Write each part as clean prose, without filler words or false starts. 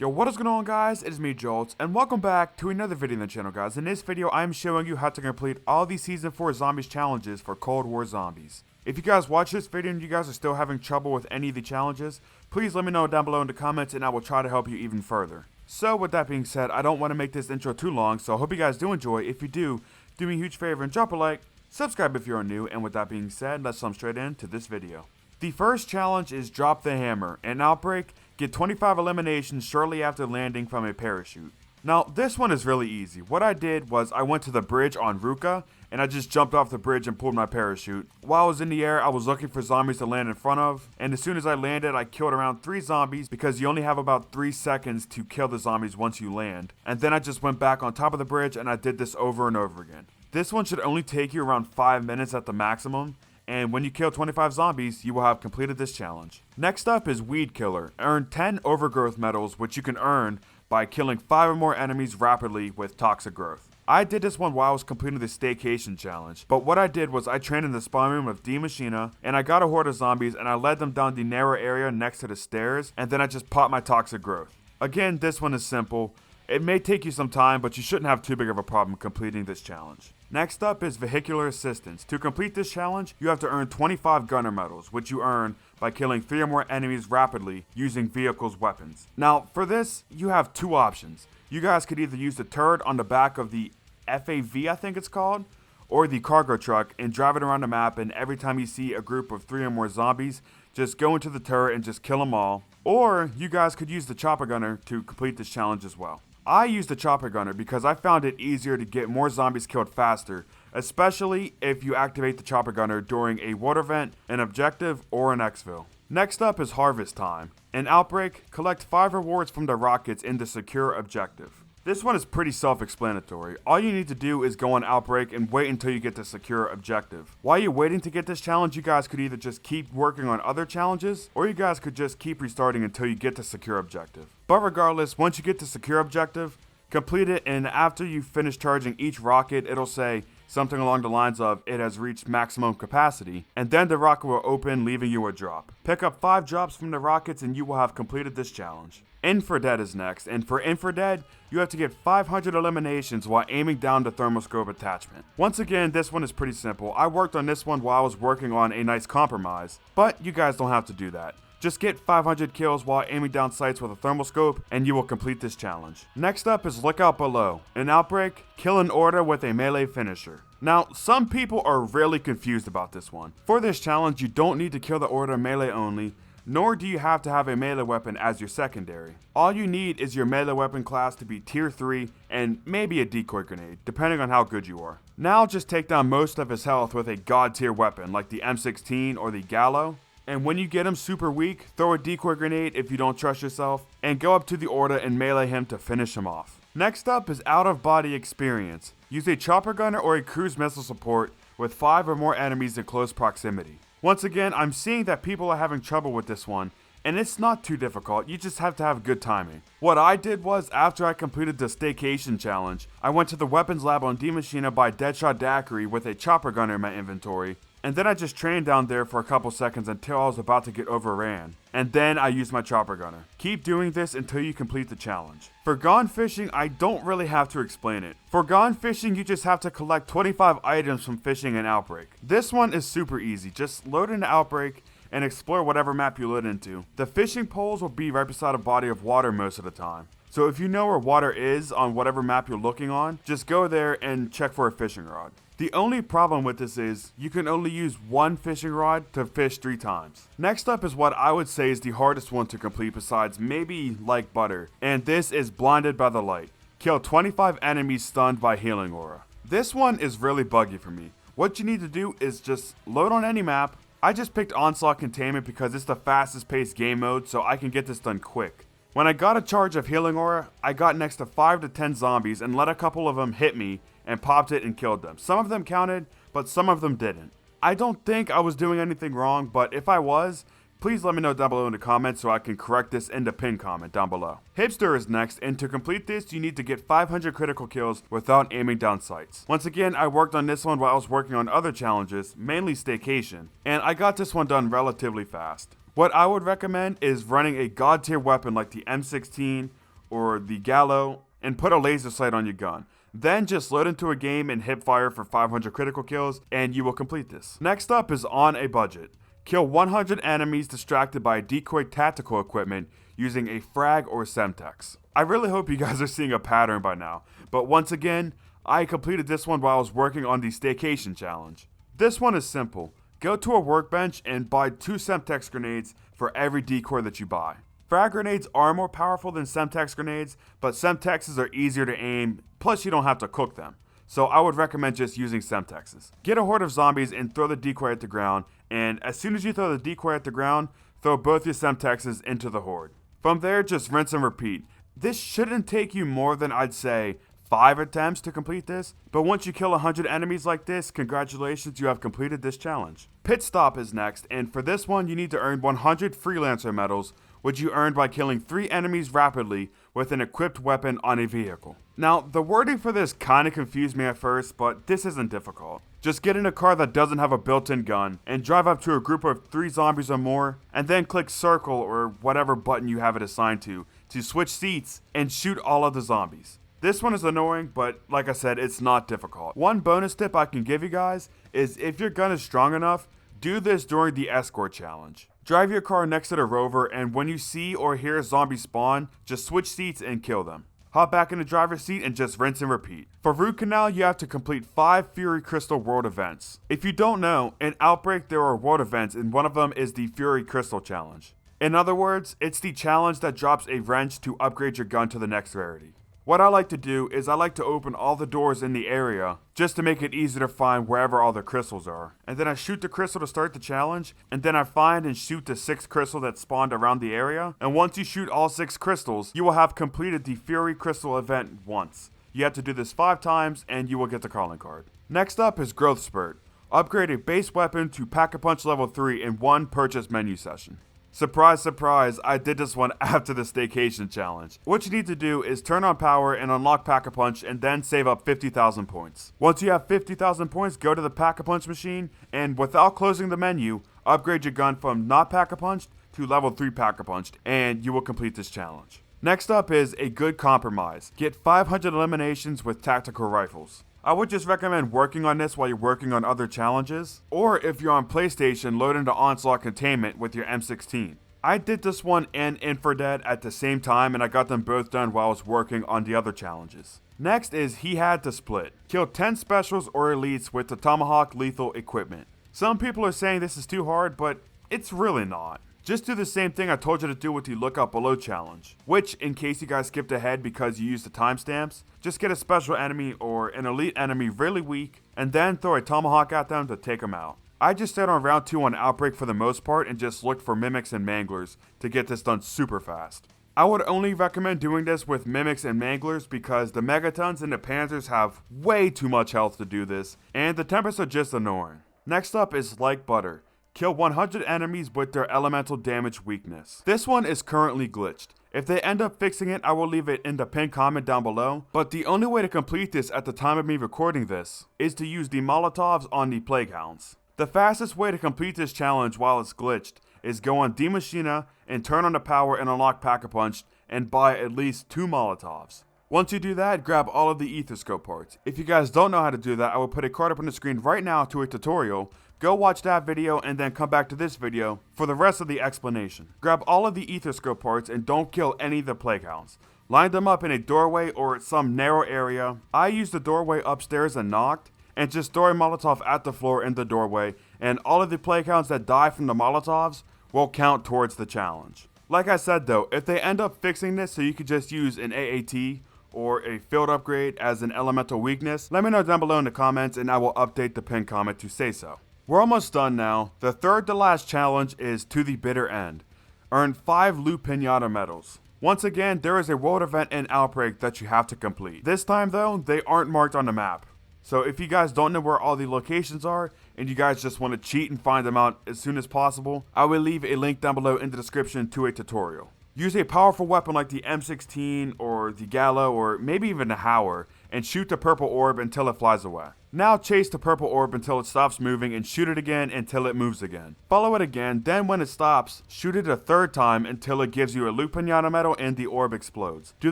Yo, what is going on, guys? It is me, Jolts, and welcome back to another video on the channel, guys. In this video, I am showing you how to complete all the Season 4 Zombies challenges for Cold War Zombies. If you guys watch this video and you guys are still having trouble with any of the challenges, please let me know down below in the comments and I will try to help you even further. So, with that being said, I don't want to make this intro too long, so I hope you guys do enjoy. If you do me a huge favor and drop a like, subscribe if you're new, and with that being said, let's jump straight into this video. The first challenge is Drop the Hammer. In Outbreak, get 25 eliminations shortly after landing from a parachute. Now, this one is really easy. What I did was I went to the bridge on Ruka, and I just jumped off the bridge and pulled my parachute. While I was in the air, I was looking for zombies to land in front of, and as soon as I landed, I killed around 3 zombies because you only have about 3 seconds to kill the zombies once you land. And then I just went back on top of the bridge and I did this over and over again. This one should only take you around 5 minutes at the maximum. And when you kill 25 zombies, you will have completed this challenge. Next up is Weed Killer. Earn 10 overgrowth medals, which you can earn by killing 5 or more enemies rapidly with toxic growth. I did this one while I was completing the Staycation challenge, but what I did was I trained in the spawn room of D Machina, and I got a horde of zombies and I led them down the narrow area next to the stairs, and then I just popped my toxic growth. Again, this one is simple. It may take you some time, but you shouldn't have too big of a problem completing this challenge. Next up is Vehicular Assistance. To complete this challenge, you have to earn 25 Gunner medals, which you earn by killing 3 or more enemies rapidly using vehicles' weapons. Now, for this, you have 2 options. You guys could either use the turret on the back of the FAV, I think it's called, or the cargo truck and drive it around the map, and every time you see a group of 3 or more zombies, just go into the turret and just kill them all. Or you guys could use the chopper gunner to complete this challenge as well. I used the chopper gunner because I found it easier to get more zombies killed faster, especially if you activate the chopper gunner during a water vent, an objective, or an exfil. Next up is Harvest Time. In Outbreak, collect 5 rewards from the rockets in the secure objective. This one is pretty self-explanatory. All you need to do is go on Outbreak and wait until you get the secure objective. While you're waiting to get this challenge, you guys could either just keep working on other challenges, or you guys could just keep restarting until you get the secure objective. But regardless, once you get the secure objective, complete it, and after you finish charging each rocket, it'll say something along the lines of it has reached maximum capacity, and then the rocket will open, leaving you a drop. Pick up 5 drops from the rockets and you will have completed this challenge. Infradead is next, and for Infradead, you have to get 500 eliminations while aiming down the thermoscope attachment. Once again, this one is pretty simple. I worked on this one while I was working on a nice compromise, but you guys don't have to do that. Just get 500 kills while aiming down sights with a thermoscope, and you will complete this challenge. Next up is Look Out Below. In Outbreak, kill an order with a melee finisher. Now, some people are really confused about this one. For this challenge, you don't need to kill the order melee only, nor do you have to have a melee weapon as your secondary. All you need is your melee weapon class to be tier 3 and maybe a decoy grenade, depending on how good you are. Now just take down most of his health with a god tier weapon like the M16 or the Gallo. And when you get him super weak, throw a decoy grenade if you don't trust yourself, and go up to the order and melee him to finish him off. Next up is Out of Body Experience. Use a chopper gunner or a cruise missile support with 5 or more enemies in close proximity. Once again, I'm seeing that people are having trouble with this one, and it's not too difficult, you just have to have good timing. What I did was, after I completed the Staycation challenge, I went to the weapons lab on D Machina by Deadshot Daiquiri with a chopper gunner in my inventory, and then I just trained down there for a couple seconds until I was about to get overran. And then I used my chopper gunner. Keep doing this until you complete the challenge. For Gone Fishing, I don't really have to explain it. For Gone Fishing, you just have to collect 25 items from fishing in Outbreak. This one is super easy. Just load into Outbreak and explore whatever map you load into. The fishing poles will be right beside a body of water most of the time. So if you know where water is on whatever map you're looking on, just go there and check for a fishing rod. The only problem with this is you can only use 1 fishing rod to fish 3 times. Next up is what I would say is the hardest one to complete besides maybe Like Butter, and this is Blinded by the Light. Kill 25 enemies stunned by Healing Aura. This one is really buggy for me. What you need to do is just load on any map. I just picked Onslaught Containment because it's the fastest paced game mode, so I can get this done quick. When I got a charge of Healing Aura, I got next to 5 to 10 zombies and let a couple of them hit me and popped it and killed them. Some of them counted, but some of them didn't. I don't think I was doing anything wrong, but if I was, please let me know down below in the comments so I can correct this in the pinned comment down below. Hipster is next, and to complete this, you need to get 500 critical kills without aiming down sights. Once again, I worked on this one while I was working on other challenges, mainly Staycation, and I got this one done relatively fast. What I would recommend is running a god tier weapon like the M16 or the Gallo, and put a laser sight on your gun. Then just load into a game and hip fire for 500 critical kills, and you will complete this. Next up is on a budget. Kill 100 enemies distracted by decoy tactical equipment using a frag or semtex. I really hope you guys are seeing a pattern by now, but once again, I completed this one while I was working on the Staycation challenge. This one is simple. Go to a workbench and buy 2 semtex grenades for every decoy that you buy. Frag grenades are more powerful than semtex grenades, but semtexes are easier to aim, plus you don't have to cook them. So I would recommend just using semtexes. Get a horde of zombies and throw the decoy at the ground, and as soon as you throw the decoy at the ground, throw both your semtexes into the horde. From there, just rinse and repeat. This shouldn't take you more than, I'd say, 5 attempts to complete this, but once you kill 100 enemies like this, congratulations, you have completed this challenge. Pit stop is next, and for this one you need to earn 100 freelancer medals, which you earn by killing 3 enemies rapidly with an equipped weapon on a vehicle. Now, the wording for this kinda confused me at first, but this isn't difficult. Just get in a car that doesn't have a built-in gun, and drive up to a group of 3 zombies or more, and then click circle or whatever button you have it assigned to switch seats and shoot all of the zombies. This one is annoying, but like I said, it's not difficult. One bonus tip I can give you guys is if your gun is strong enough, do this during the escort challenge. Drive your car next to the rover, and when you see or hear a zombie spawn, just switch seats and kill them. Hop back in the driver's seat and just rinse and repeat. For Root Canal, you have to complete 5 Fury Crystal World events. If you don't know, in Outbreak there are world events, and one of them is the Fury Crystal Challenge. In other words, it's the challenge that drops a wrench to upgrade your gun to the next rarity. What I like to do is I like to open all the doors in the area just to make it easier to find wherever all the crystals are. And then I shoot the crystal to start the challenge, and then I find and shoot the 6 crystal that spawned around the area. And once you shoot all 6 crystals, you will have completed the Fury Crystal event once. You have to do this 5 times and you will get the calling card. Next up is Growth Spurt. Upgrade a base weapon to Pack-a-Punch level 3 in 1 purchase menu session. Surprise, surprise, I did this one after the Staycation challenge. What you need to do is turn on power and unlock Pack-a-Punch and then save up 50,000 points. Once you have 50,000 points, go to the Pack-a-Punch machine and without closing the menu, upgrade your gun from not Pack-a-Punched to level 3 Pack-a-Punched and you will complete this challenge. Next up is a good compromise. Get 500 eliminations with tactical rifles. I would just recommend working on this while you're working on other challenges, or if you're on PlayStation, load into Onslaught Containment with your M16. I did this one and Infradead at the same time and I got them both done while I was working on the other challenges. Next is He Had to Split. Kill 10 specials or elites with the Tomahawk lethal equipment. Some people are saying this is too hard, but it's really not. Just do the same thing I told you to do with the Lookout Below challenge, which, in case you guys skipped ahead because you used the timestamps, just get a special enemy or an elite enemy really weak, and then throw a tomahawk at them to take them out. I just stayed on round 2 on Outbreak for the most part and just looked for mimics and manglers to get this done super fast. I would only recommend doing this with mimics and manglers because the megatons and the panzers have way too much health to do this, and the tempests are just annoying. Next up is Like Butter. Kill 100 enemies with their elemental damage weakness. This one is currently glitched. If they end up fixing it, I will leave it in the pinned comment down below, but the only way to complete this at the time of me recording this is to use the Molotovs on the Plague Hounds. The fastest way to complete this challenge while it's glitched is go on D-Machina and turn on the power and unlock Pack-a-Punch and buy at least 2 Molotovs. Once you do that, grab all of the Aetherscope parts. If you guys don't know how to do that, I will put a card up on the screen right now to a tutorial. Go watch that video and then come back to this video for the rest of the explanation. Grab all of the Aetherscope parts and don't kill any of the Plague Hounds. Line them up in a doorway or some narrow area. I used the doorway upstairs and knocked, and just throw a Molotov at the floor in the doorway, and all of the Plague Hounds that die from the Molotovs will count towards the challenge. Like I said though, if they end up fixing this so you could just use an AAT or a field upgrade as an elemental weakness, let me know down below in the comments and I will update the pinned comment to say so. We're almost done now. The third to last challenge is To the Bitter End. Earn 5 Loot Pinata medals. Once again, there is a world event in Outbreak that you have to complete. This time though, they aren't marked on the map. So if you guys don't know where all the locations are, and you guys just want to cheat and find them out as soon as possible, I will leave a link down below in the description to a tutorial. Use a powerful weapon like the M16 or the Gallo or maybe even the Howler, and shoot the purple orb until it flies away. Now chase the purple orb until it stops moving and shoot it again until it moves again. Follow it again, then when it stops, shoot it a third time until it gives you a loot pinata medal and the orb explodes. Do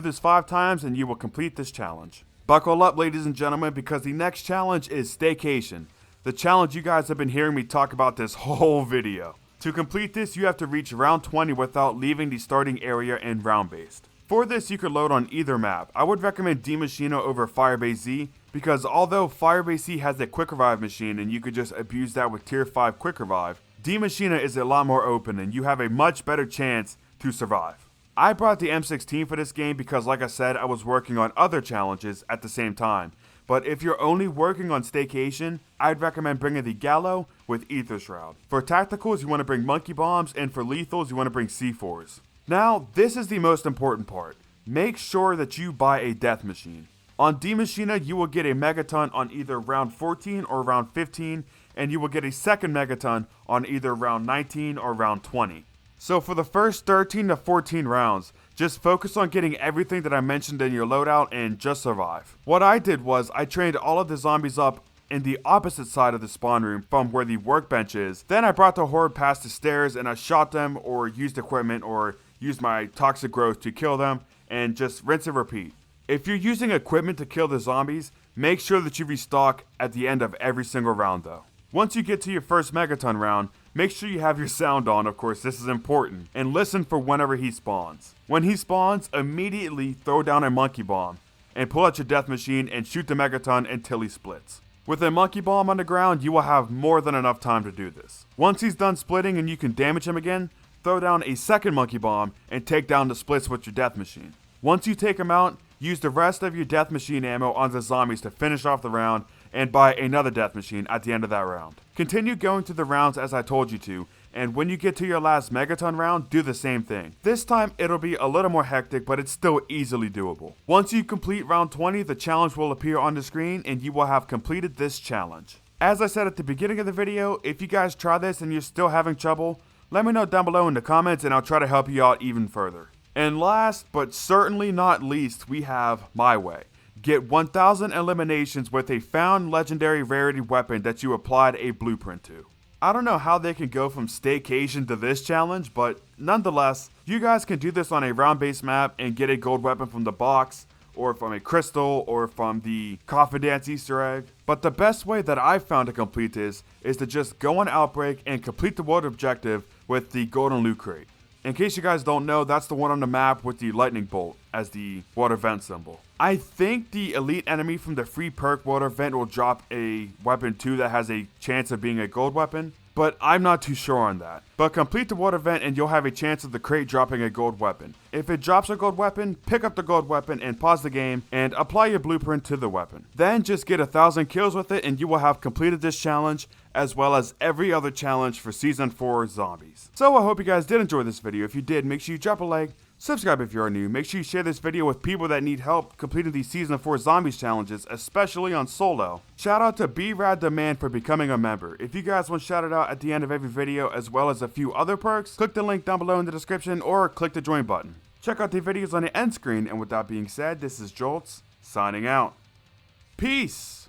this 5 times and you will complete this challenge. Buckle up, ladies and gentlemen, because the next challenge is Staycation, the challenge you guys have been hearing me talk about this whole video. To complete this, you have to reach round 20 without leaving the starting area and round based. For this, you could load on either map. I would recommend D Machina over Firebase Z, because although Firebase Z has a quick revive machine and you could just abuse that with tier 5 quick revive, D Machina is a lot more open and you have a much better chance to survive. I brought the M16 for this game because, like I said, I was working on other challenges at the same time. But if you're only working on Staycation, I'd recommend bringing the Gallo with Ether Shroud. For tacticals, you want to bring Monkey Bombs, and for lethals, you want to bring C4s. Now, this is the most important part. Make sure that you buy a death machine. On D Machina, you will get a Megaton on either round 14 or round 15, and you will get a second Megaton on either round 19 or round 20. So for the first 13 to 14 rounds, just focus on getting everything that I mentioned in your loadout and just survive. What I did was I trained all of the zombies up in the opposite side of the spawn room from where the workbench is. Then I brought the horde past the stairs and I shot them or used equipment or used my toxic growth to kill them and just rinse and repeat. If you're using equipment to kill the zombies, make sure that you restock at the end of every single round though. Once you get to your first Megaton round, make sure you have your sound on, of course, this is important, and listen for whenever he spawns. When he spawns, immediately throw down a Monkey Bomb, and pull out your death machine and shoot the Megaton until he splits. With a Monkey Bomb on the ground, you will have more than enough time to do this. Once he's done splitting and you can damage him again, throw down a second Monkey Bomb and take down the splits with your death machine. Once you take him out, use the rest of your death machine ammo on the zombies to finish off the round and buy another death machine at the end of that round. Continue going through the rounds as I told you to, and when you get to your last Megaton round, do the same thing. This time it'll be a little more hectic, but it's still easily doable. Once you complete round 20, the challenge will appear on the screen and you will have completed this challenge. As I said at the beginning of the video, if you guys try this and you're still having trouble, let me know down below in the comments and I'll try to help you out even further. And last, but certainly not least, we have My Way. Get 1000 eliminations with a found legendary rarity weapon that you applied a blueprint to. I don't know how they can go from Staycation to this challenge, but nonetheless, you guys can do this on a round-based map and get a gold weapon from the box, or from a crystal, or from the Coffin Dance Easter egg. But the best way that I've found to complete this is to just go on Outbreak and complete the world objective with the golden loot crate. In case you guys don't know, that's the one on the map with the lightning bolt as the water vent symbol. I think the elite enemy from the free perk water vent will drop a weapon too that has a chance of being a gold weapon, but I'm not too sure on that. But complete the water vent and you'll have a chance of the crate dropping a gold weapon. If it drops a gold weapon, pick up the gold weapon and pause the game and apply your blueprint to the weapon. Then just get 1000 kills with it and you will have completed this challenge as well as every other challenge for Season 4 Zombies. So I hope you guys did enjoy this video. If you did, make sure you drop a like, subscribe if you are new, make sure you share this video with people that need help completing these Season 4 Zombies challenges, especially on solo. Shout out to B-Rad Demand for becoming a member. If you guys want shouted out at the end of every video as well as a few other perks, click the link down below in the description or click the join button. Check out the videos on the end screen, and with that being said, this is Jolts, signing out. Peace!